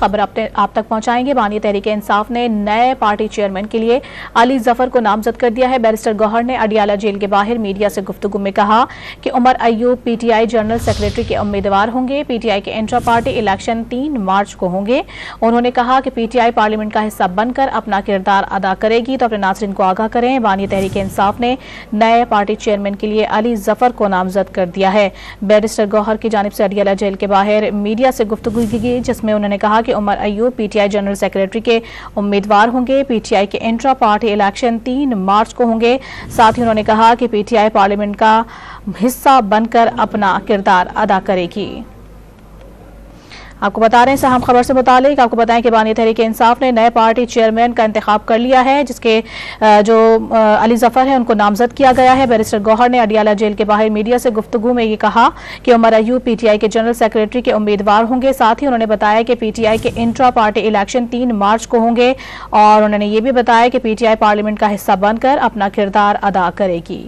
खबर आप तक पहुंचाएंगे। बानी तहरीक-ए-इंसाफ ने नए पार्टी चेयरमैन के लिए अली जफर को नामजद कर दिया है। बैरिस्टर गौहर ने अडियाला जेल के बाहर मीडिया से गुफ्तगू में कहा कि Omar Ayub PTI general secretary के उम्मीदवार होंगे। पीटीआई के इंट्रा पार्टी इलेक्शन 3 मार्च को होंगे। उन्होंने कहा कि पीटीआई पार्लियामेंट का हिस्सा बनकर अपना किरदार अदा करेगी, तो अपने नाज़रीन को आगाह करें। बानी तहरीक-ए-इंसाफ ने नए पार्टी चेयरमैन के लिए अली जफर को नामजद कर दिया है। बैरिस्टर गौहर की जानिब से अडियाला जेल के बाहर मीडिया से गुफ्तगू की, जिसमें उन्होंने कहा कि Omar Ayub PTI general secretary के उम्मीदवार होंगे। पीटीआई के इंट्रा पार्टी इलेक्शन 3 मार्च को होंगे। साथ ही उन्होंने कहा कि पीटीआई पार्लियामेंट का हिस्सा बनकर अपना किरदार अदा करेगी। आपको बता रहे हैं अहम खबर से मुतालिक आपको बताएं कि बानी तहरीक-ए-इंसाफ ने नए पार्टी चेयरमैन का इंतखाब कर लिया है, जिसके जो अली जफर है उनको नामजद किया गया है। बैरिस्टर गौहर ने अडियाला जेल के बाहर मीडिया से गुफ्तगू में ये कहा कि उमर अयूब पीटीआई के जनरल सेक्रेटरी के उम्मीदवार होंगे। साथ ही उन्होंने बताया कि पीटीआई के इंट्रा पार्टी इलेक्शन 3 मार्च को होंगे और उन्होंने ये भी बताया कि पीटीआई पार्लियामेंट का हिस्सा बनकर अपना किरदार अदा करेगी।